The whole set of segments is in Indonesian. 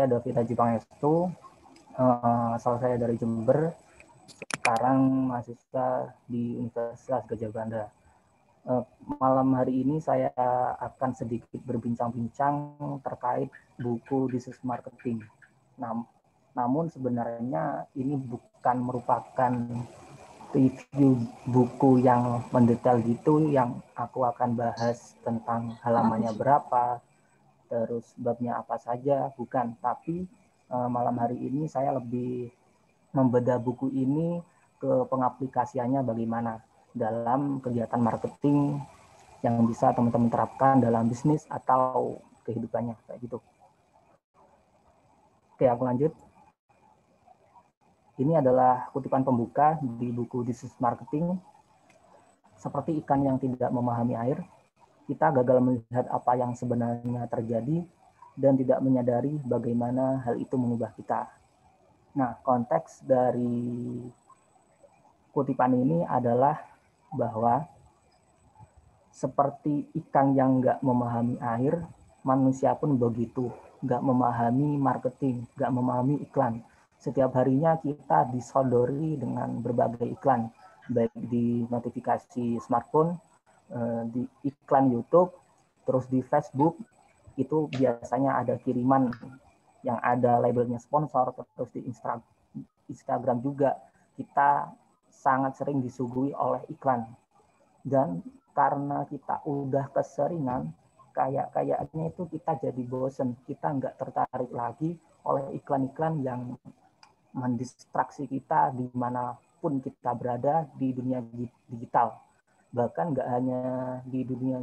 David Haji Pangestu, asal saya dari Jember, sekarang mahasiswa di Universitas Gadjah Mada. Malam hari ini saya akan sedikit berbincang-bincang terkait buku This is Marketing. Namun sebenarnya ini bukan merupakan review buku yang mendetail gitu, yang aku akan bahas tentang halamannya berapa, terus babnya apa saja, bukan. Tapi malam hari ini saya lebih membedah buku ini ke pengaplikasiannya bagaimana dalam kegiatan marketing yang bisa teman-teman terapkan dalam bisnis atau kehidupannya, kayak gitu. Oke, aku lanjut. Ini adalah kutipan pembuka di buku This is Marketing. Seperti ikan yang tidak memahami air, kita gagal melihat apa yang sebenarnya terjadi dan tidak menyadari bagaimana hal itu mengubah kita. Nah, konteks dari kutipan ini adalah bahwa seperti ikan yang nggak memahami air, manusia pun begitu, nggak memahami marketing, nggak memahami iklan. Setiap harinya kita disodori dengan berbagai iklan, baik di notifikasi smartphone, di iklan YouTube, terus di Facebook, itu biasanya ada kiriman yang ada labelnya sponsor, terus di Instagram juga kita sangat sering disuguhi oleh iklan. Dan karena kita udah keseringan, kayaknya itu kita jadi bosen, kita nggak tertarik lagi oleh iklan-iklan yang mendistraksi kita dimanapun kita berada di dunia digital. Bahkan nggak hanya di dunia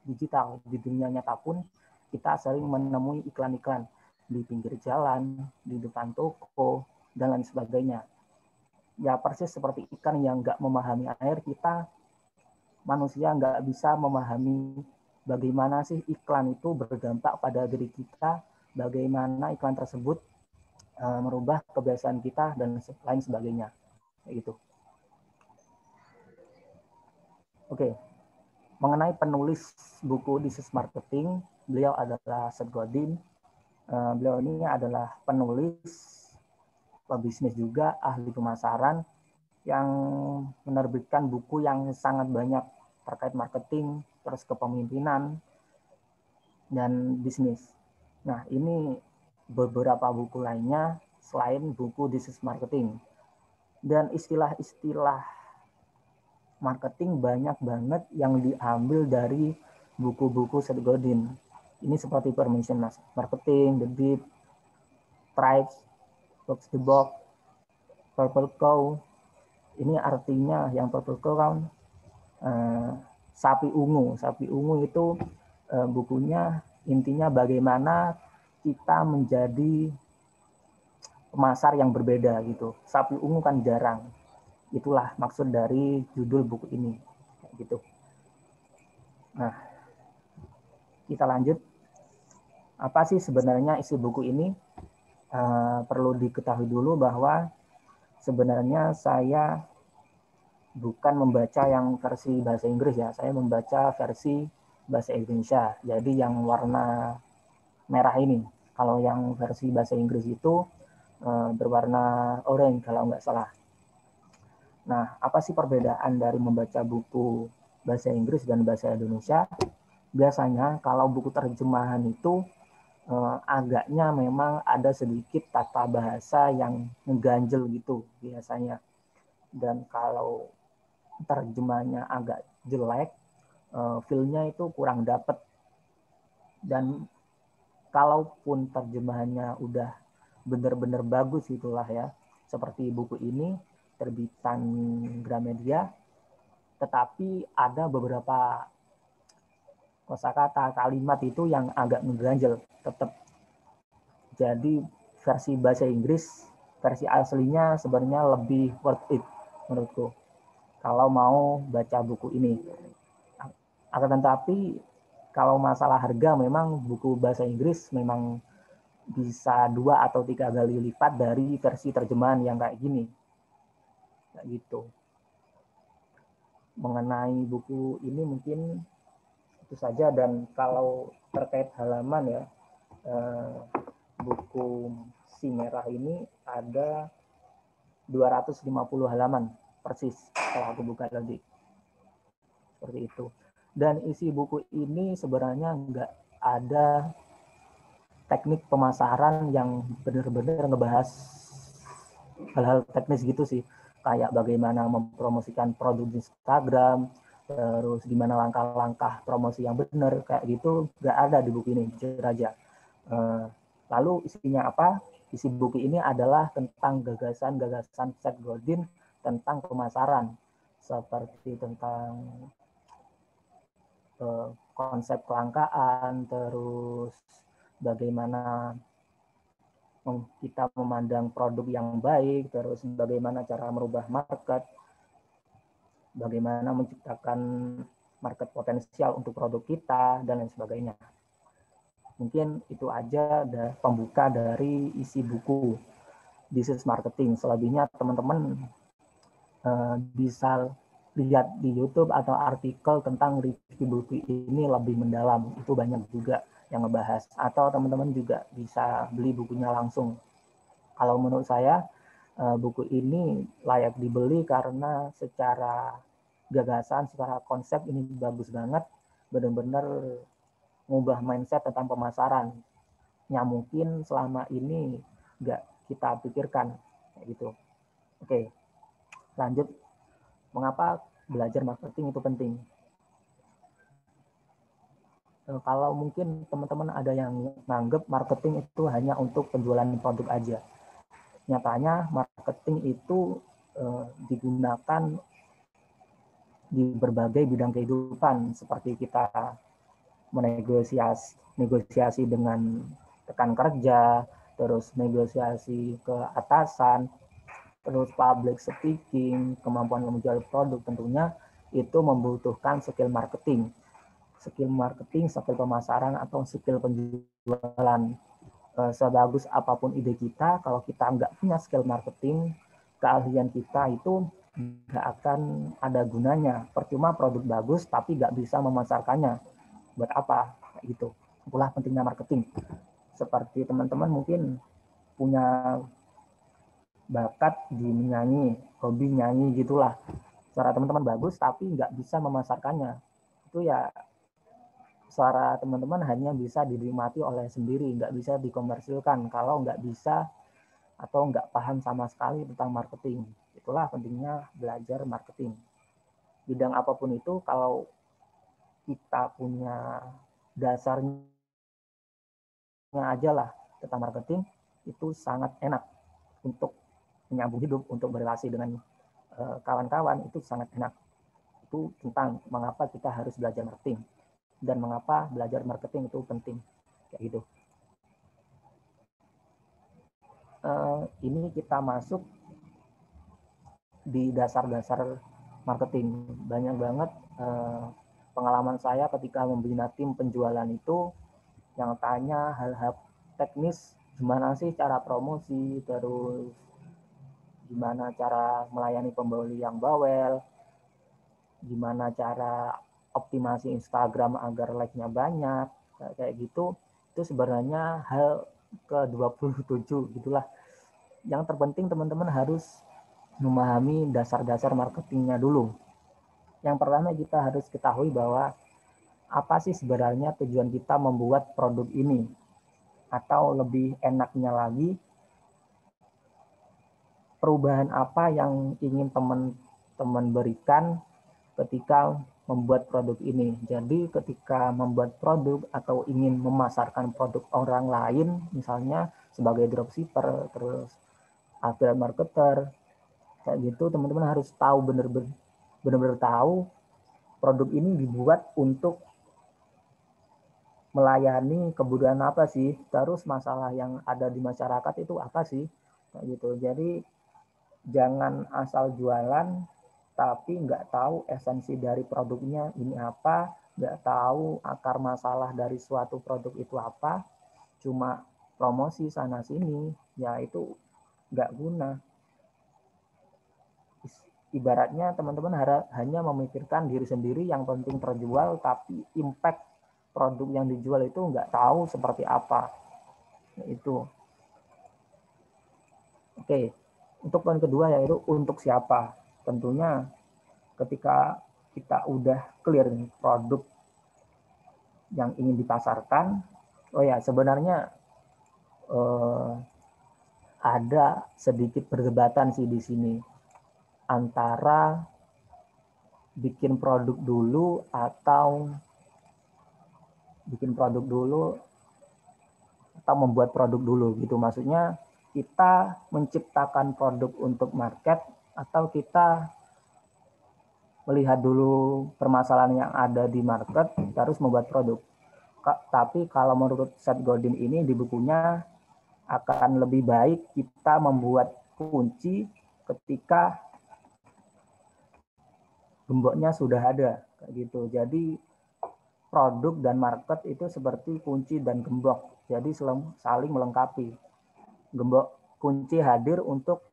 digital, di dunia nyata pun kita sering menemui iklan-iklan di pinggir jalan, di depan toko, dan lain sebagainya. Ya persis seperti ikan yang nggak memahami air, kita manusia nggak bisa memahami bagaimana sih iklan itu berdampak pada diri kita, bagaimana iklan tersebut merubah kebiasaan kita, dan lain sebagainya. Kayak gitu. Oke. Mengenai penulis buku This is Marketing, beliau adalah Seth Godin. Beliau ini adalah penulis, pebisnis juga, ahli pemasaran, yang menerbitkan buku yang sangat banyak terkait marketing, terus kepemimpinan, dan bisnis. Nah, ini beberapa buku lainnya selain buku This is Marketing. Dan istilah-istilah marketing banyak banget yang diambil dari buku-buku Seth Godin. Ini seperti Permission Marketing, The Deep, Tribes, Box the Box, Purple Cow. Ini artinya yang Purple Cow kan sapi ungu. Sapi ungu itu bukunya intinya bagaimana kita menjadi pemasar yang berbeda gitu. Sapi ungu kan jarang. Itulah maksud dari judul buku ini. Gitu. Nah, kita lanjut. Apa sih sebenarnya isi buku ini? Perlu diketahui dulu bahwa sebenarnya saya bukan membaca yang versi bahasa Inggris ya. Saya membaca versi bahasa Indonesia. Jadi yang warna merah ini. Kalau yang versi bahasa Inggris itu berwarna oranye kalau nggak salah. Nah, apa sih perbedaan dari membaca buku bahasa Inggris dan bahasa Indonesia? Biasanya kalau buku terjemahan itu agaknya memang ada sedikit tata bahasa yang mengganjel gitu biasanya. Dan kalau terjemahnya agak jelek, feel-nya itu kurang dapet. Dan kalaupun terjemahannya udah benar-benar bagus itulah ya, seperti buku ini terbitan Gramedia, tetapi ada beberapa kosakata kalimat itu yang agak mengganjel tetap. Jadi versi bahasa Inggris, versi aslinya sebenarnya lebih worth it menurutku kalau mau baca buku ini. Akan tetapi kalau masalah harga memang buku bahasa Inggris memang bisa 2 atau 3 kali lipat dari versi terjemahan yang kayak gini. Kayak gitu. Mengenai buku ini mungkin itu saja, dan kalau terkait halaman ya, buku Si Merah ini ada 250 halaman persis kalau aku buka lagi. Seperti itu. Dan isi buku ini sebenarnya nggak ada teknik pemasaran yang benar-benar ngebahas hal-hal teknis gitu sih. Kayak bagaimana mempromosikan produk di Instagram, terus gimana langkah-langkah promosi yang benar, kayak gitu nggak ada di buku ini, jujur aja. Lalu isinya apa? Isi buku ini adalah tentang gagasan-gagasan Seth Godin tentang pemasaran, seperti tentang konsep kelangkaan, terus bagaimana kita memandang produk yang baik, terus bagaimana cara merubah market, bagaimana menciptakan market potensial untuk produk kita, dan lain sebagainya. Mungkin itu aja pembuka dari isi buku This is Marketing. Selebihnya teman-teman bisa lihat di YouTube atau artikel tentang review buku ini lebih mendalam. Itu banyak juga yang ngebahas. Atau teman-teman juga bisa beli bukunya langsung. Kalau menurut saya, buku ini layak dibeli karena secara gagasan, secara konsep ini bagus banget. Benar-benar ngubah mindset tentang pemasaran yang mungkin selama ini nggak kita pikirkan gitu. Oke, lanjut. Mengapa belajar marketing itu penting? Kalau mungkin teman-teman ada yang nganggep marketing itu hanya untuk penjualan produk aja. Nyatanya marketing itu digunakan di berbagai bidang kehidupan, seperti kita negosiasi dengan rekan kerja, terus negosiasi ke atasan, terus public speaking, kemampuan menjual produk, tentunya itu membutuhkan skill marketing, skill pemasaran, atau skill penjualan. Sebagus apapun ide kita, kalau kita nggak punya skill marketing, keahlian kita itu nggak akan ada gunanya. Percuma produk bagus tapi nggak bisa memasarkannya. Buat apa? Kayak gitu. Itulah pentingnya marketing. Seperti teman-teman mungkin punya bakat di menyanyi, hobi nyanyi gitulah. Suara teman-teman bagus tapi nggak bisa memasarkannya. Itu ya suara teman-teman hanya bisa dinikmati oleh sendiri, nggak bisa dikomersilkan kalau nggak bisa atau nggak paham sama sekali tentang marketing. Itulah pentingnya belajar marketing. Bidang apapun itu, kalau kita punya dasarnya aja lah tentang marketing, itu sangat enak untuk menyambung hidup, untuk berrelasi dengan kawan-kawan, itu sangat enak. Itu tentang mengapa kita harus belajar marketing dan mengapa belajar marketing itu penting, kayak gitu. Ini kita masuk di dasar-dasar marketing. Banyak banget pengalaman saya ketika membina tim penjualan itu yang tanya hal-hal teknis, gimana sih cara promosi, terus gimana cara melayani pembeli yang bawel, gimana cara optimasi Instagram agar like-nya banyak, kayak gitu. Itu sebenarnya hal ke-27 gitulah. Yang terpenting teman-teman harus memahami dasar-dasar marketingnya dulu. Yang pertama kita harus ketahui bahwa apa sih sebenarnya tujuan kita membuat produk ini, atau lebih enaknya lagi, perubahan apa yang ingin teman-teman berikan ketika membuat produk ini. Jadi ketika membuat produk atau ingin memasarkan produk orang lain, misalnya sebagai dropshipper, terus affiliate marketer, kayak gitu, teman-teman harus tahu benar-benar tahu produk ini dibuat untuk melayani kebutuhan apa sih, terus masalah yang ada di masyarakat itu apa sih, kayak gitu. Jadi jangan asal jualan tapi nggak tahu esensi dari produknya ini apa, nggak tahu akar masalah dari suatu produk itu apa, cuma promosi sana sini, ya itu nggak guna. Ibaratnya teman-teman hanya memikirkan diri sendiri, yang penting terjual, tapi impact produk yang dijual itu nggak tahu seperti apa. Itu. Oke, untuk poin kedua yaitu untuk siapa. Tentunya ketika kita udah clear nih produk yang ingin dipasarkan, oh ya sebenarnya ada sedikit perdebatan sih di sini antara bikin produk dulu atau membuat produk dulu gitu. Maksudnya kita menciptakan produk untuk market atau kita melihat dulu permasalahan yang ada di market terus membuat produk. Tapi kalau menurut Seth Godin ini di bukunya akan lebih baik kita membuat kunci ketika gemboknya sudah ada kayak gitu. Jadi produk dan market itu seperti kunci dan gembok. Jadi saling melengkapi. Gembok kunci hadir untuk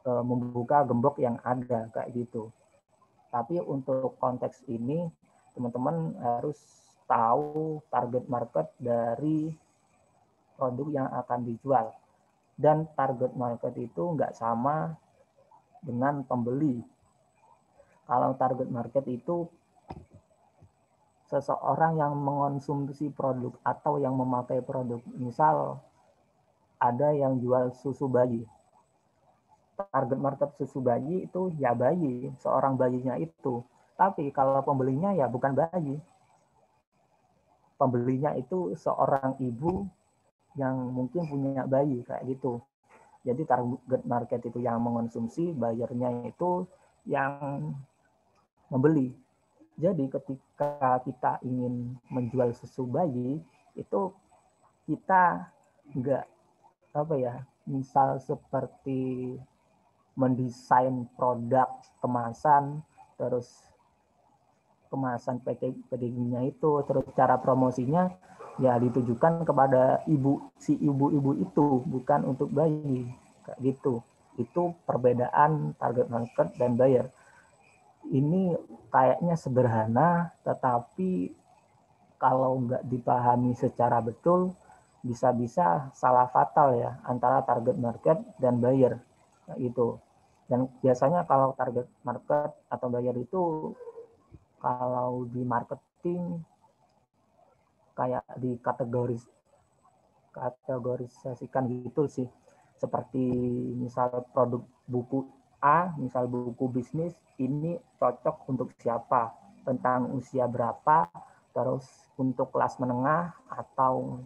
membuka gembok yang ada kayak gitu. Tapi untuk konteks ini teman-teman harus tahu target market dari produk yang akan dijual. Dan target market itu nggak sama dengan pembeli. Kalau target market itu seseorang yang mengonsumsi produk atau yang memakai produk. Misal ada yang jual susu bayi. Target market susu bayi itu ya bayi, seorang bayinya itu. Tapi kalau pembelinya ya bukan bayi. Pembelinya itu seorang ibu yang mungkin punya bayi kayak gitu. Jadi target market itu yang mengonsumsi, bayarnya itu yang membeli. Jadi ketika kita ingin menjual susu bayi, itu kita nggak misal seperti mendesain produk kemasan, terus kemasan packagingnya itu, terus cara promosinya ya ditujukan kepada ibu-ibu itu, bukan untuk bayi kayak gitu. Itu perbedaan target market dan buyer. Ini kayaknya sederhana, tetapi kalau nggak dipahami secara betul, bisa-bisa salah fatal ya antara target market dan buyer itu. Dan biasanya kalau target market atau buyer itu kalau di marketing kayak kategorisasikan gitu sih. Seperti misal produk buku A, misal buku bisnis, ini cocok untuk siapa, tentang usia berapa, terus untuk kelas menengah atau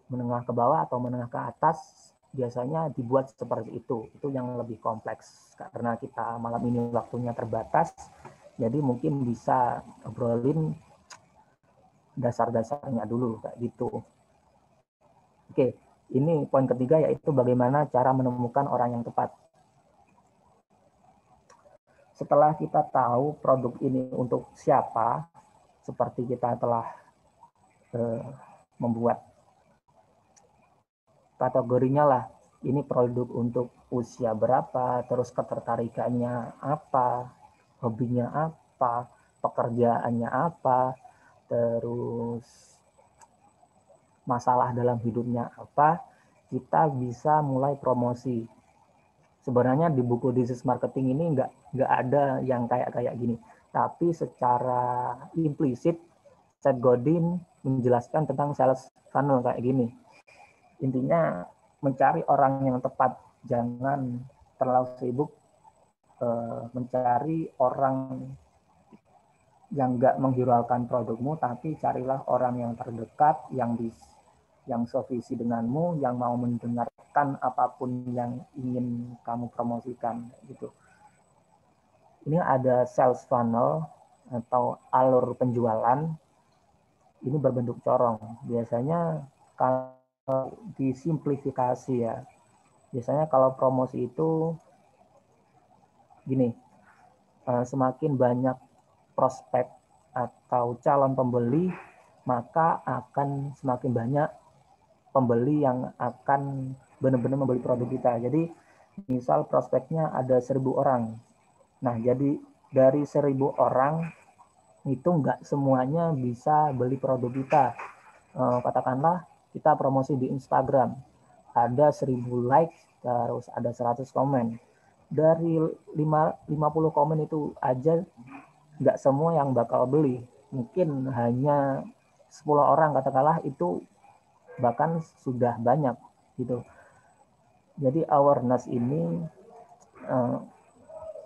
menengah ke bawah atau menengah ke atas, biasanya dibuat seperti itu. Itu yang lebih kompleks. Karena kita malam ini waktunya terbatas, jadi mungkin bisa obrolin dasar-dasarnya dulu kayak gitu. Oke, ini poin ketiga yaitu bagaimana cara menemukan orang yang tepat. Setelah kita tahu produk ini untuk siapa, seperti kita telah membuat kategorinya lah, ini produk untuk usia berapa, terus ketertarikannya apa, hobinya apa, pekerjaannya apa, terus masalah dalam hidupnya apa, kita bisa mulai promosi. Sebenarnya di buku This is Marketing ini nggak ada yang kayak gini, tapi secara implisit Seth Godin menjelaskan tentang sales funnel kayak gini. Intinya mencari orang yang tepat, jangan terlalu sibuk mencari orang yang nggak menghiraukan produkmu, tapi carilah orang yang terdekat, yang sevisi denganmu, yang mau mendengarkan apapun yang ingin kamu promosikan gitu. Ini ada sales funnel atau alur penjualan, ini berbentuk corong. Biasanya kalau disimplifikasi ya, biasanya kalau promosi itu gini, semakin banyak prospek atau calon pembeli, maka akan semakin banyak pembeli yang akan benar-benar membeli produk kita. Jadi misal prospeknya ada 1.000 orang. Nah, jadi dari 1.000 orang itu nggak semuanya bisa beli produk kita. Katakanlah kita promosi di Instagram, ada 1000 like, terus ada 100 komen. Dari 50 komen itu aja nggak semua yang bakal beli. Mungkin hanya 10 orang katakanlah, itu bahkan sudah banyak gitu. Jadi awareness ini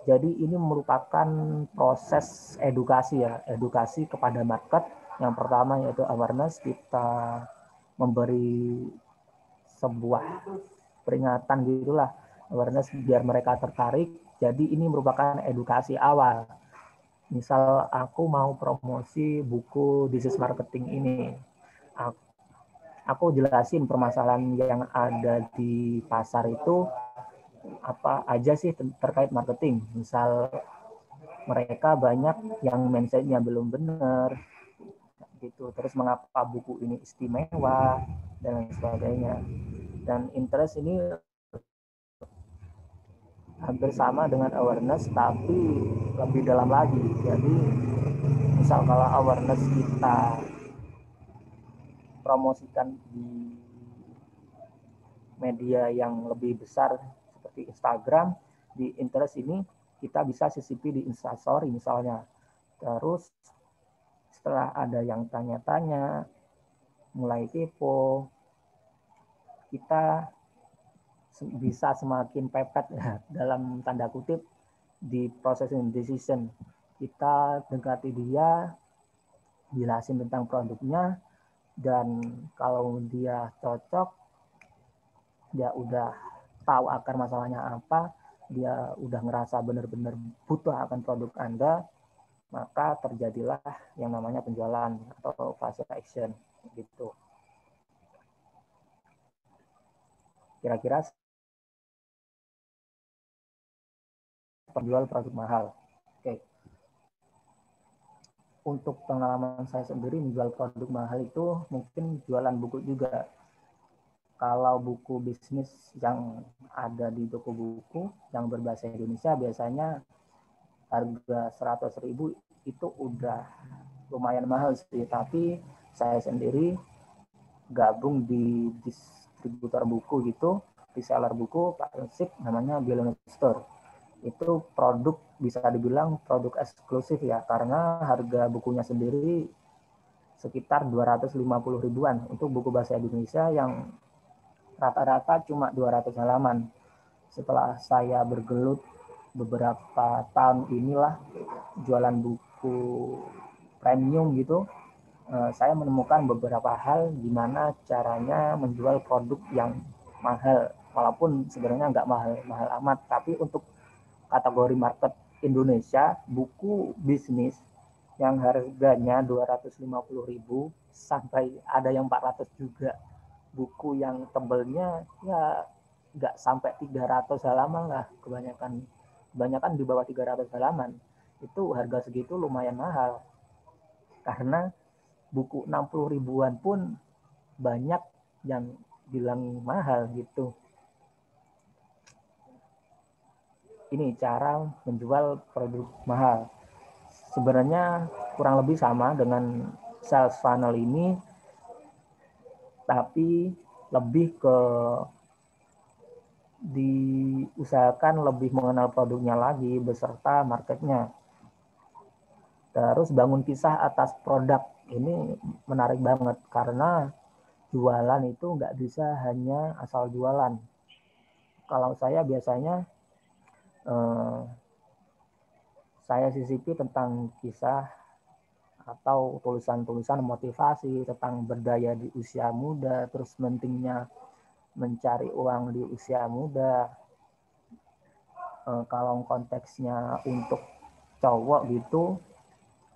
jadi ini merupakan proses edukasi ya, edukasi kepada market. Yang pertama yaitu awareness, kita memberi sebuah peringatan gitulah, awareness biar mereka tertarik. Jadi ini merupakan edukasi awal. Misal aku mau promosi buku This is Marketing ini, aku jelasin permasalahan yang ada di pasar itu apa aja sih terkait marketing. Misal mereka banyak yang mindsetnya belum benar gitu, terus mengapa buku ini istimewa dan lain sebagainya. Dan interest ini hampir sama dengan awareness tapi lebih dalam lagi. Jadi misal kalau awareness kita promosikan di media yang lebih besar seperti Instagram, di interest ini kita bisa sisipi di Instastory misalnya. Terus setelah ada yang tanya-tanya, mulai kepo, kita bisa semakin pepet dalam tanda kutip di processing decision. Kita dekati dia, jelasin tentang produknya, dan kalau dia cocok, dia udah tahu akar masalahnya apa, dia udah ngerasa benar-benar butuh akan produk Anda, maka terjadilah yang namanya penjualan atau fase action gitu. Kira-kira penjual produk mahal. Oke. Untuk pengalaman saya sendiri menjual produk mahal itu mungkin jualan buku juga. Kalau buku bisnis yang ada di toko buku yang berbahasa Indonesia biasanya harga 100.000 itu udah lumayan mahal sih. Tapi saya sendiri gabung di distributor buku gitu, reseller buku, partnership namanya Billionaire Store. Itu produk bisa dibilang produk eksklusif ya, karena harga bukunya sendiri sekitar 250 ribuan untuk buku bahasa Indonesia yang rata-rata cuma 200 halaman. Setelah saya bergelut beberapa tahun inilah jualan buku premium gitu, saya menemukan beberapa hal gimana caranya menjual produk yang mahal, walaupun sebenarnya nggak mahal amat, tapi untuk kategori market Indonesia, buku bisnis yang harganya 250.000 sampai ada yang 400 juga, buku yang tebelnya ya nggak sampai 300 halaman lah, kebanyakan di bawah 300 halaman, itu harga segitu lumayan mahal. Karena buku 60 ribuan pun banyak yang bilang mahal gitu. Ini cara menjual produk mahal. Sebenarnya kurang lebih sama dengan sales funnel ini, tapi lebih ke diusahakan lebih mengenal produknya lagi beserta marketnya. Terus bangun kisah atas produk ini menarik banget karena jualan itu nggak bisa hanya asal jualan. Kalau saya biasanya saya sisipi tentang kisah atau tulisan-tulisan motivasi tentang berdaya di usia muda, terus pentingnya mencari uang di usia muda. Kalau konteksnya untuk cowok gitu,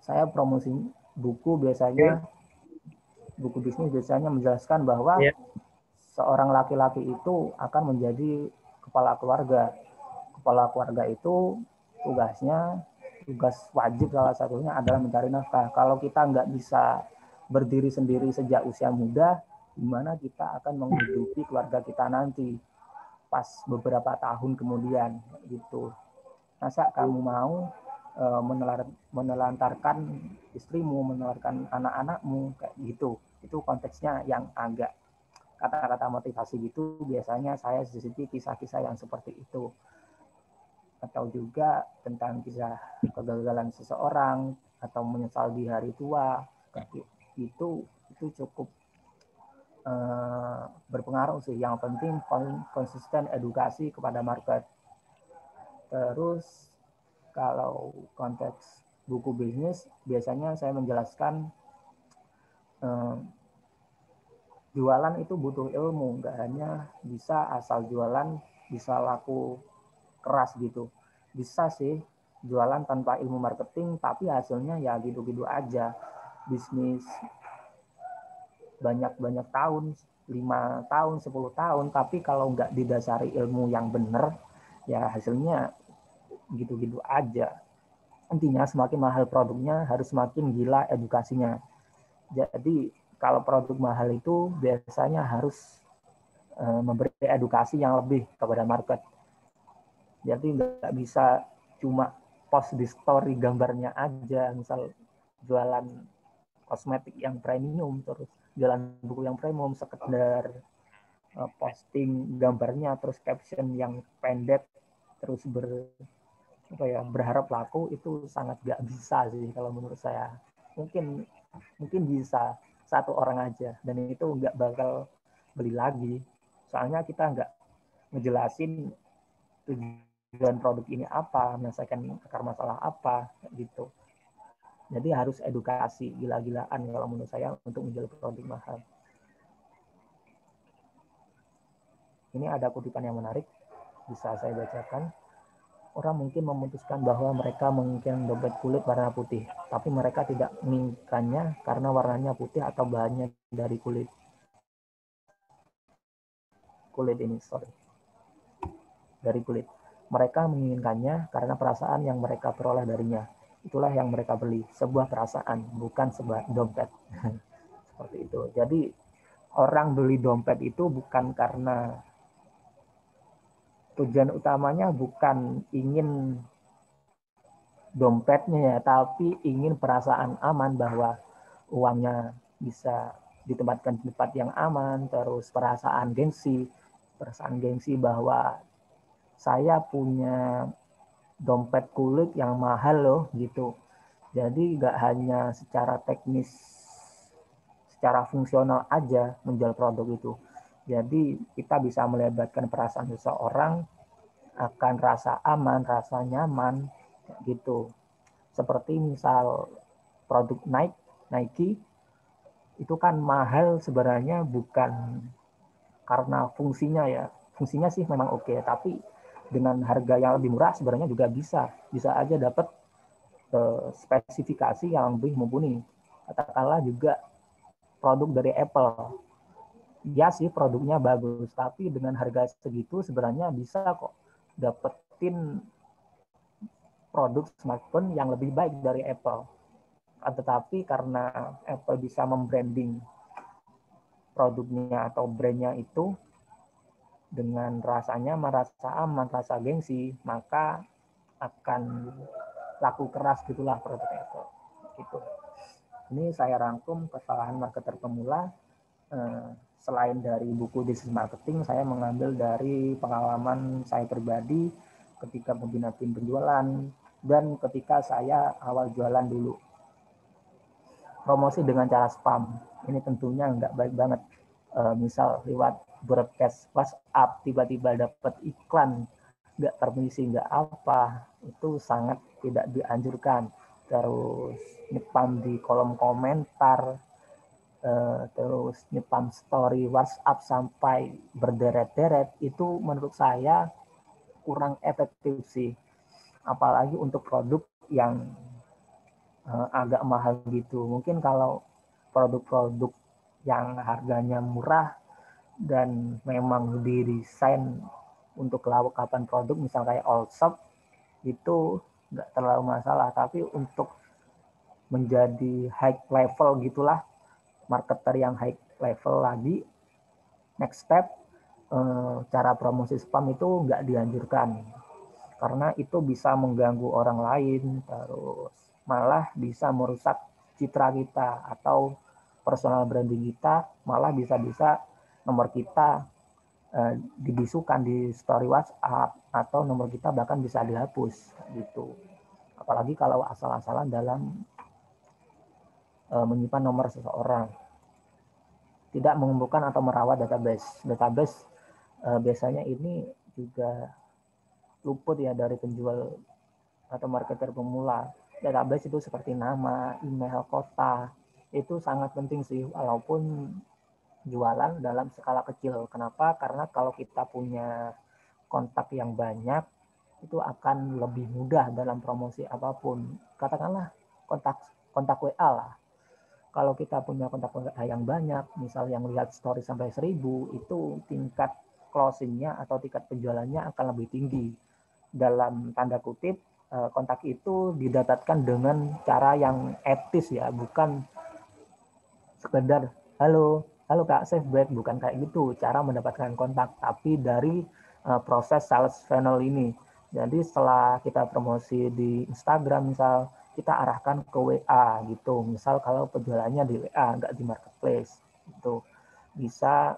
saya promosi buku biasanya, buku bisnis biasanya menjelaskan bahwa seorang laki-laki itu akan menjadi kepala keluarga. Kepala keluarga itu tugas wajib salah satunya adalah mencari nafkah. Kalau kita nggak bisa berdiri sendiri sejak usia muda, gimana kita akan menghidupi keluarga kita nanti pas beberapa tahun kemudian gitu. Masa kamu mau menelantarkan istrimu, menelantarkan anak-anakmu kayak gitu? Itu konteksnya yang agak kata-kata motivasi gitu, biasanya saya sisipin kisah-kisah yang seperti itu. Atau juga tentang kisah kegagalan seseorang atau menyesal di hari tua, itu cukup berpengaruh sih. Yang penting konsisten edukasi kepada market. Terus kalau konteks buku bisnis, biasanya saya menjelaskan jualan itu butuh ilmu, nggak hanya bisa asal jualan, bisa laku keras gitu. Bisa sih jualan tanpa ilmu marketing, tapi hasilnya ya gitu-gitu aja. Bisnis banyak-banyak tahun, 5 tahun, 10 tahun, tapi kalau nggak didasari ilmu yang benar, ya hasilnya gitu-gitu aja. Intinya semakin mahal produknya, harus semakin gila edukasinya. Jadi kalau produk mahal itu biasanya harus memberi edukasi yang lebih kepada market. Jadi nggak bisa cuma post di story gambarnya aja, misal jualan kosmetik yang premium, terus jualan buku yang premium, sekedar posting gambarnya, terus caption yang pendek, terus berharap laku, itu sangat nggak bisa sih kalau menurut saya. Mungkin bisa satu orang aja, dan itu nggak bakal beli lagi. Soalnya kita nggak ngejelasin tujuan produk ini apa, menyelesaikan akar masalah apa, gitu. Jadi harus edukasi gila-gilaan kalau menurut saya untuk menjual produk mahal. Ini ada kutipan yang menarik, bisa saya bacakan. Orang mungkin memutuskan bahwa mereka menginginkan dompet kulit warna putih, tapi mereka tidak menginginkannya karena warnanya putih atau bahannya dari kulit dari kulit. Mereka menginginkannya karena perasaan yang mereka peroleh darinya. Itulah yang mereka beli, sebuah perasaan, bukan sebuah dompet. Seperti itu. Jadi orang beli dompet itu bukan karena tujuan utamanya bukan ingin dompetnya ya, tapi ingin perasaan aman bahwa uangnya bisa ditempatkan di tempat yang aman, terus perasaan gengsi bahwa saya punya dompet kulit yang mahal loh gitu. Jadi nggak hanya secara teknis, secara fungsional aja menjual produk itu. Jadi kita bisa melibatkan perasaan seseorang akan rasa aman, rasa nyaman gitu. Seperti misal produk Nike itu kan mahal sebenarnya bukan karena fungsinya ya. Fungsinya sih memang oke, tapi dengan harga yang lebih murah sebenarnya juga bisa aja dapat spesifikasi yang lebih mumpuni. Katakanlah juga produk dari Apple. Ya sih produknya bagus, tapi dengan harga segitu sebenarnya bisa kok dapetin produk smartphone yang lebih baik dari Apple. Tetapi karena Apple bisa membranding produknya atau brandnya itu dengan rasanya merasa aman, rasa gengsi, maka akan laku keras gitulah produk Apple. Gitu. Ini saya rangkum kesalahan marketer pemula. Selain dari buku This is Marketing, saya mengambil dari pengalaman saya pribadi ketika membina tim penjualan dan ketika saya awal jualan dulu. Promosi dengan cara spam, ini tentunya nggak baik banget. Misal lewat broadcast WhatsApp tiba-tiba dapat iklan, nggak permisi, nggak apa, itu sangat tidak dianjurkan. Terus nyepam di kolom komentar, terus nyepam story WhatsApp sampai berderet-deret, itu menurut saya kurang efektif sih. Apalagi untuk produk yang agak mahal gitu. Mungkin kalau produk-produk yang harganya murah dan memang didesain untuk kelaukapan produk, misalnya kayak All Shop, itu nggak terlalu masalah. Tapi untuk menjadi high level gitulah, marketer yang high level lagi, next step, cara promosi spam itu nggak dianjurkan. Karena itu bisa mengganggu orang lain, terus malah bisa merusak citra kita atau personal branding kita, malah bisa-bisa nomor kita dibisukan di story WhatsApp, atau nomor kita bahkan bisa dihapus gitu. Apalagi kalau asal-asalan dalam menyimpan nomor seseorang. Tidak mengumpulkan atau merawat database. Database biasanya ini juga luput ya dari penjual atau marketer pemula. Database itu seperti nama, email, kota, itu sangat penting sih, walaupun jualan dalam skala kecil. Kenapa? Karena kalau kita punya kontak yang banyak, itu akan lebih mudah dalam promosi apapun. Katakanlah kontak WA lah. Kalau kita punya kontak WA yang banyak, misal yang lihat story sampai 1000, itu tingkat closingnya atau tingkat penjualannya akan lebih tinggi. Dalam tanda kutip, kontak itu didapatkan dengan cara yang etis ya, bukan sekedar halo Kak, save break, bukan kayak gitu cara mendapatkan kontak, tapi dari proses sales funnel ini. Jadi setelah kita promosi di Instagram misal, kita arahkan ke WA gitu. Misal kalau penjualannya di WA, nggak di marketplace, itu bisa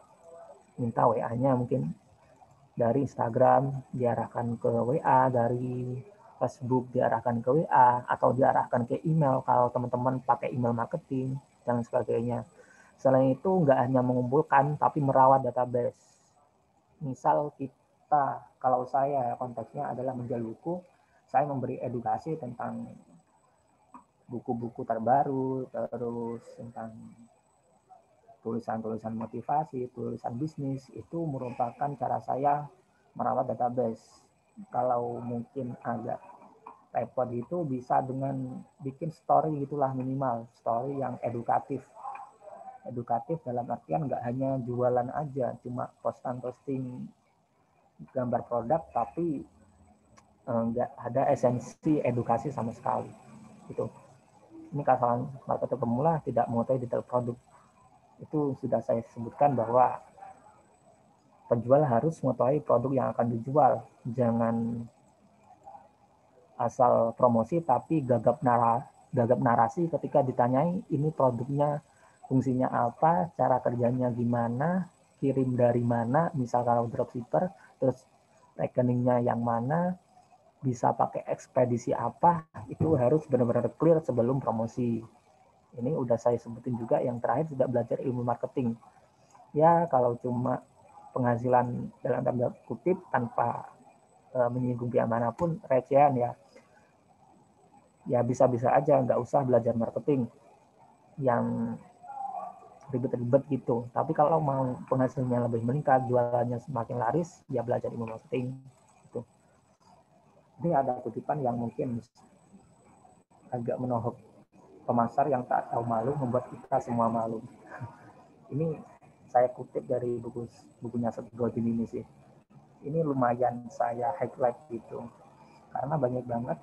minta WA-nya mungkin dari Instagram diarahkan ke WA, dari Facebook diarahkan ke WA, atau diarahkan ke email kalau teman-teman pakai email marketing dan sebagainya. Selain itu, nggak hanya mengumpulkan, tapi merawat database. Misal kita, kalau saya konteksnya adalah menjual buku, saya memberi edukasi tentang buku-buku terbaru, terus tentang tulisan-tulisan motivasi, tulisan bisnis, itu merupakan cara saya merawat database. Kalau mungkin agak repot itu bisa dengan bikin story itulah, minimal story yang edukatif. Edukatif dalam artian nggak hanya jualan aja, cuma posting gambar produk, tapi nggak ada esensi edukasi sama sekali. Itu. Ini kesalahan marketer pemula, tidak mengetahui detail produk. Itu sudah saya sebutkan bahwa penjual harus mengetahui produk yang akan dijual. Jangan asal promosi tapi gagap narasi ketika ditanyai ini produknya fungsinya apa, cara kerjanya gimana, kirim dari mana, misal kalau dropshipper, terus rekeningnya yang mana, bisa pakai ekspedisi apa, itu harus benar-benar clear sebelum promosi. Ini udah saya sebutin juga. Yang terakhir, sudah belajar ilmu marketing. Ya, kalau cuma penghasilan dalam tanda kutip tanpa menyinggung pihak manapun, recehan ya. Ya bisa-bisa aja, nggak usah belajar marketing yang ribet-ribet gitu. Tapi kalau mau penghasilannya lebih meningkat, jualannya semakin laris, ya belajar ilmu marketing. Gitu. Ini ada kutipan yang mungkin agak menohok pemasar yang tak tahu malu, membuat kita semua malu. Ini saya kutip dari bukunya Seth Godin ini sih. Ini lumayan saya highlight gitu. Karena banyak banget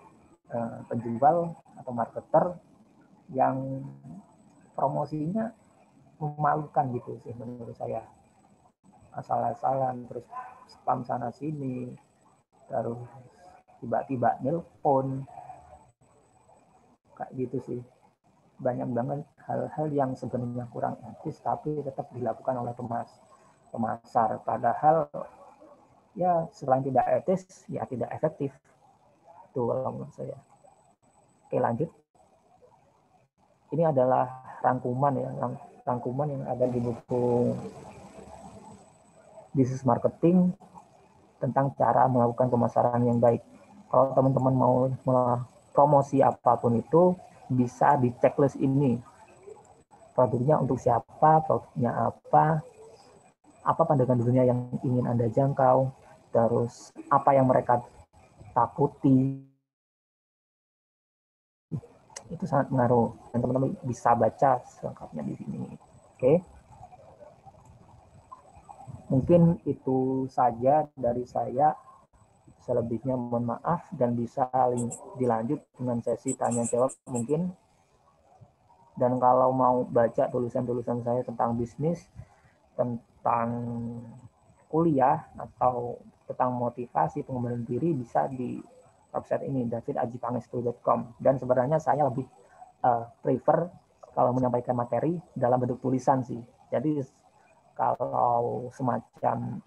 penjual atau marketer yang promosinya memalukan gitu sih menurut saya. Asal-asalan, terus spam sana sini, terus tiba-tiba nelpon, kayak gitu sih. Banyak banget hal-hal yang sebenarnya kurang etis tapi tetap dilakukan oleh pemasar. Padahal ya selain tidak etis, ya tidak efektif. Itu kalau menurut saya. Oke, lanjut. Ini adalah rangkuman ya, rangkuman yang ada di buku Business Marketing tentang cara melakukan pemasaran yang baik. Kalau teman-teman mau promosi apapun itu, bisa di checklist ini. Produknya untuk siapa, produknya apa pandangan dunia yang ingin Anda jangkau, terus apa yang mereka takuti, itu sangat mengaruh. Dan teman-teman bisa baca selengkapnya di sini. Oke. Mungkin itu saja dari saya. Selebihnya mohon maaf, dan bisa dilanjut dengan sesi tanya jawab mungkin. Dan kalau mau baca tulisan-tulisan saya tentang bisnis, tentang kuliah, atau tentang motivasi pengembangan diri, bisa di website ini, davidajipangestu.com. Dan sebenarnya saya lebih prefer kalau menyampaikan materi dalam bentuk tulisan sih. Jadi kalau semacam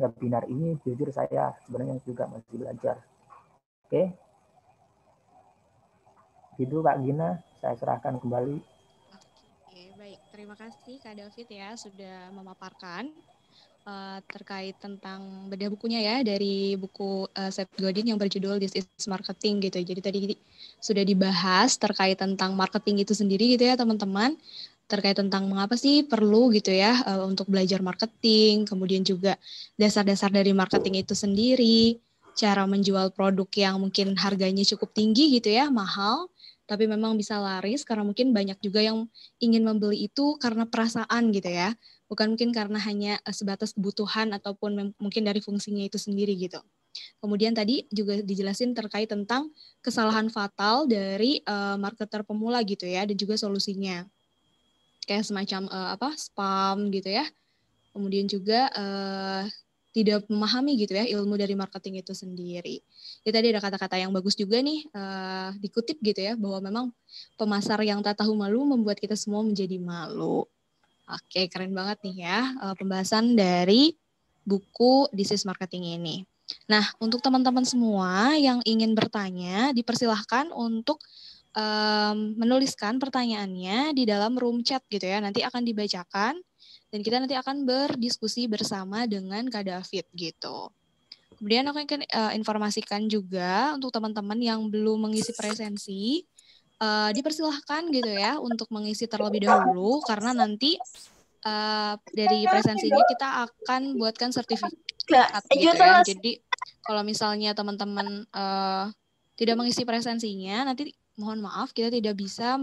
webinar ini, jujur saya sebenarnya juga masih belajar. Oke, gitu Kak Gina, saya serahkan kembali. Oke, baik. Terima kasih Kak David ya sudah memaparkan terkait tentang bedah bukunya ya dari buku Seth Godin yang berjudul This is Marketing gitu. Jadi tadi sudah dibahas terkait tentang marketing itu sendiri gitu ya teman-teman. Terkait tentang mengapa sih perlu gitu ya untuk belajar marketing, kemudian juga dasar-dasar dari marketing itu sendiri, cara menjual produk yang mungkin harganya cukup tinggi gitu ya, mahal, tapi memang bisa laris karena mungkin banyak juga yang ingin membeli itu karena perasaan gitu ya, bukan mungkin karena hanya sebatas kebutuhan ataupun mungkin dari fungsinya itu sendiri gitu. Kemudian tadi juga dijelasin terkait tentang kesalahan fatal dari marketer pemula gitu ya, dan juga solusinya. Kayak semacam spam gitu ya. Kemudian juga tidak memahami gitu ya ilmu dari marketing itu sendiri. Ya tadi ada kata-kata yang bagus juga nih dikutip gitu ya, bahwa memang pemasar yang tak tahu malu membuat kita semua menjadi malu. Oke, keren banget nih ya pembahasan dari buku This is Marketing ini. Nah, untuk teman-teman semua yang ingin bertanya, dipersilahkan untuk menuliskan pertanyaannya di dalam room chat gitu ya. Nanti akan dibacakan dan kita nanti akan berdiskusi bersama dengan Kak David gitu. Kemudian aku akan informasikan juga untuk teman-teman yang belum mengisi presensi, dipersilahkan gitu ya untuk mengisi terlebih dahulu karena nanti dari presensinya kita akan buatkan sertifikat gitu ya. Jadi kalau misalnya teman-teman tidak mengisi presensinya, nanti mohon maaf kita tidak bisa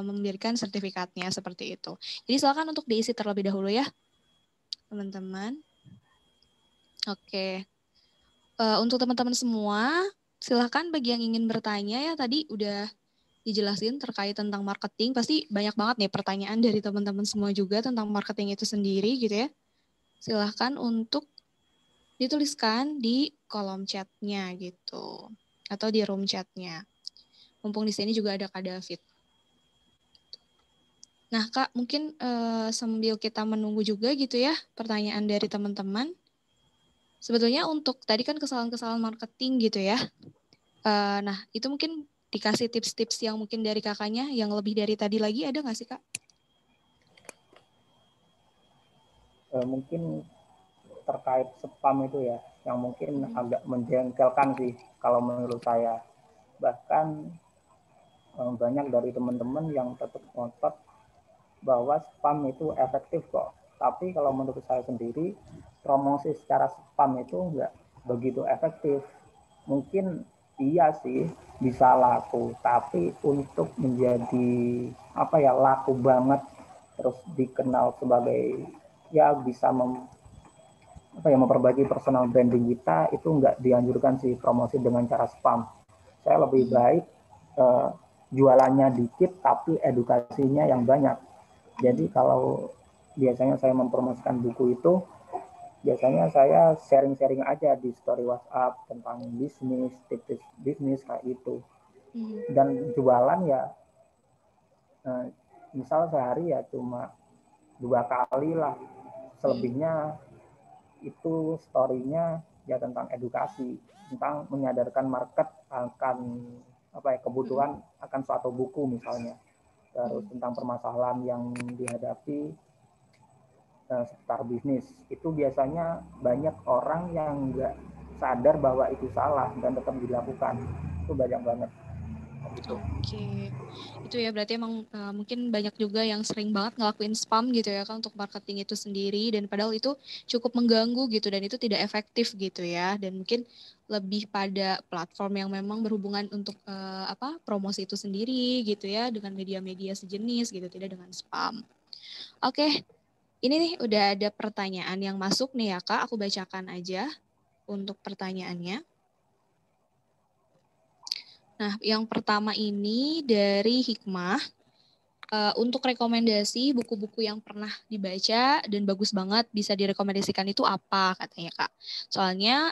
memberikan sertifikatnya seperti itu. Jadi silakan untuk diisi terlebih dahulu ya, teman-teman. Oke. Untuk teman-teman semua, silakan bagi yang ingin bertanya ya, tadi udah dijelasin terkait tentang marketing, pasti banyak banget nih pertanyaan dari teman-teman semua juga tentang marketing itu sendiri gitu ya. Silahkan untuk dituliskan di kolom chatnya gitu, atau di room chatnya. Mumpung di sini juga ada Kak David. Nah Kak, mungkin sambil kita menunggu juga gitu ya pertanyaan dari teman-teman. Sebetulnya untuk tadi kan kesalahan-kesalahan marketing gitu ya. Nah itu mungkin dikasih tips-tips yang mungkin dari kakaknya yang lebih dari tadi lagi, ada nggak sih Kak? Mungkin terkait spam itu ya, yang mungkin agak menjengkelkan sih kalau menurut saya. Bahkan banyak dari teman-teman yang tetap ngotot bahwa spam itu efektif kok. Tapi kalau menurut saya sendiri, promosi secara spam itu nggak begitu efektif. Mungkin iya sih bisa laku, tapi untuk menjadi apa ya, laku banget terus dikenal sebagai ya bisa memperbaiki personal branding kita, itu nggak dianjurkan sih promosi dengan cara spam. Saya lebih baik jualannya dikit tapi edukasinya yang banyak. Jadi kalau biasanya saya mempromosikan buku itu, biasanya saya sharing-sharing aja di story WhatsApp tentang bisnis, tips bisnis kayak itu. Dan jualan ya, misal sehari ya cuma 2 kali lah. Selebihnya itu story-nya ya tentang edukasi, tentang menyadarkan market akan kebutuhan akan suatu buku misalnya. Terus tentang permasalahan yang dihadapi seputar bisnis. Itu biasanya banyak orang yang nggak sadar bahwa itu salah dan tetap dilakukan. Itu banyak banget. Gitu. Oke, itu ya berarti emang mungkin banyak juga yang sering banget ngelakuin spam gitu ya kan untuk marketing itu sendiri, dan padahal itu cukup mengganggu gitu dan itu tidak efektif gitu ya, dan mungkin lebih pada platform yang memang berhubungan untuk promosi itu sendiri gitu ya dengan media-media sejenis gitu, tidak dengan spam. Oke, ini nih udah ada pertanyaan yang masuk nih ya Kak, aku bacakan aja untuk pertanyaannya. Nah, yang pertama ini dari Hikmah, untuk rekomendasi buku-buku yang pernah dibaca dan bagus banget bisa direkomendasikan itu apa katanya Kak. Soalnya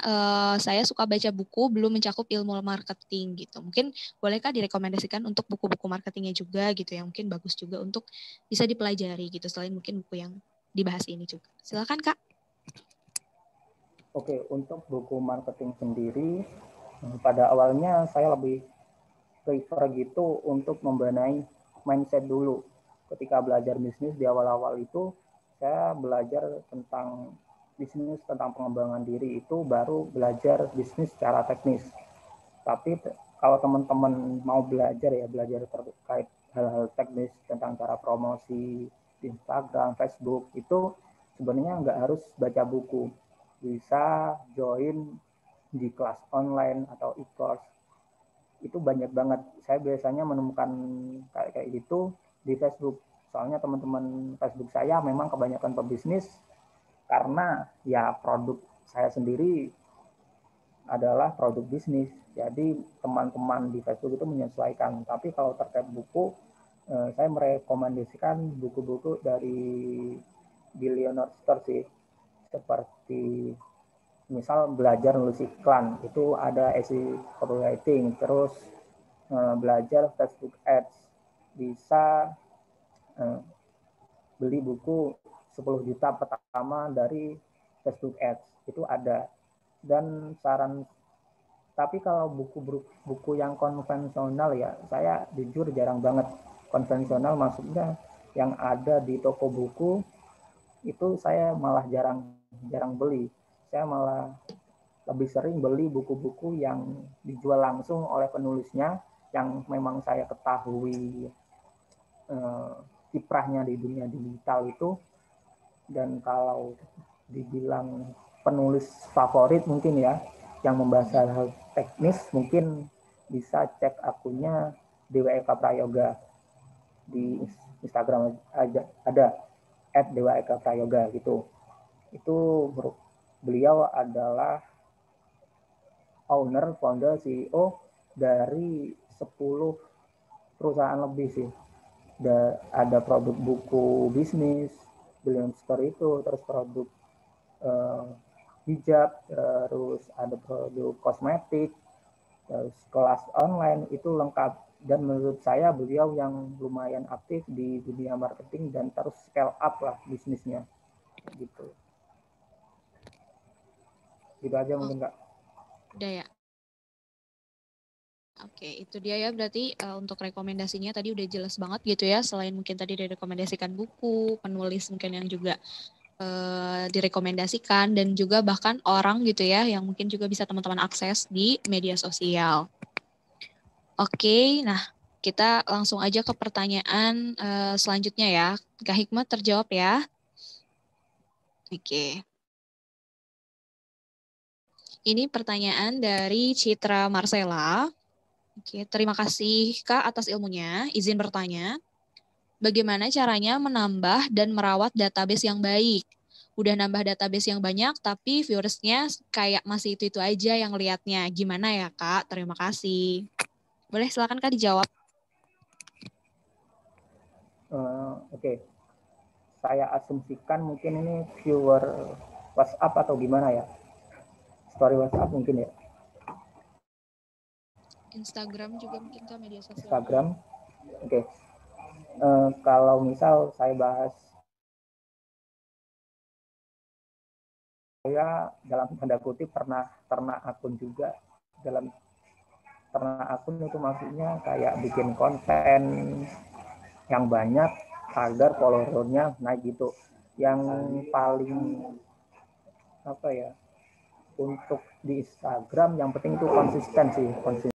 saya suka baca buku belum mencakup ilmu marketing gitu. Mungkin bolehkah direkomendasikan untuk buku-buku marketingnya juga gitu yang mungkin bagus juga untuk bisa dipelajari gitu selain mungkin buku yang dibahas ini juga. Silakan Kak. Oke, untuk buku marketing sendiri, pada awalnya saya lebih prefer gitu untuk membenahi mindset dulu. Ketika belajar bisnis di awal-awal itu, saya belajar tentang bisnis, tentang pengembangan diri itu baru belajar bisnis secara teknis. Tapi kalau teman-teman mau belajar terkait hal-hal teknis tentang cara promosi di Instagram, Facebook, itu sebenarnya nggak harus baca buku. Bisa join di kelas online atau e-course. Itu banyak banget. Saya biasanya menemukan kayak gitu di Facebook. Soalnya teman-teman Facebook saya memang kebanyakan pebisnis karena ya produk saya sendiri adalah produk bisnis. Jadi teman-teman di Facebook itu menyesuaikan. Tapi kalau terkait buku, saya merekomendasikan buku-buku dari Billionaire Store sih. Seperti misal belajar nulis iklan, itu ada essay copywriting, terus belajar Facebook Ads. Bisa beli buku 10 juta pertama dari Facebook Ads, itu ada. Dan saran, tapi kalau buku yang konvensional ya, saya jujur jarang banget. Konvensional maksudnya yang ada di toko buku itu saya malah jarang beli. Saya malah lebih sering beli buku-buku yang dijual langsung oleh penulisnya, yang memang saya ketahui kiprahnya di dunia digital itu. Dan kalau dibilang penulis favorit mungkin ya, yang membahas hal teknis, mungkin bisa cek akunnya Dewa Eka Prayoga di Instagram aja, ada @dewaekaprayoga gitu. Itu beliau adalah owner, founder, CEO dari 10 perusahaan lebih sih. Ada produk buku bisnis, Brilliant Store itu, terus produk hijab, terus ada produk kosmetik, terus kelas online, itu lengkap. Dan menurut saya beliau yang lumayan aktif di dunia marketing dan terus scale up lah bisnisnya gitu. Gitu aja mungkin Kak. Udah ya. Oke, itu dia ya berarti untuk rekomendasinya tadi udah jelas banget gitu ya. Selain mungkin tadi direkomendasikan buku, penulis mungkin yang juga direkomendasikan, dan juga bahkan orang gitu ya yang mungkin juga bisa teman-teman akses di media sosial. Oke, nah kita langsung aja ke pertanyaan selanjutnya ya. Kak Hikmat terjawab ya. Oke. Ini pertanyaan dari Citra Marcella. Oke, terima kasih Kak atas ilmunya. Izin bertanya, bagaimana caranya menambah dan merawat database yang baik? Udah nambah database yang banyak, tapi viewersnya kayak masih itu-itu aja yang lihatnya. Gimana ya Kak? Terima kasih. Boleh silakan Kak dijawab. Oke. Saya asumsikan mungkin ini viewer WhatsApp atau gimana ya? Story WhatsApp mungkin ya? Instagram juga mungkin Kak, media sosial. Instagram. Oke. Kalau misal saya bahas, saya dalam tanda kutip pernah ternak akun juga. Dalam ternak akun itu maksudnya kayak bikin konten yang banyak agar followernya naik gitu. Yang paling apa ya, untuk di Instagram yang penting itu konsisten sih,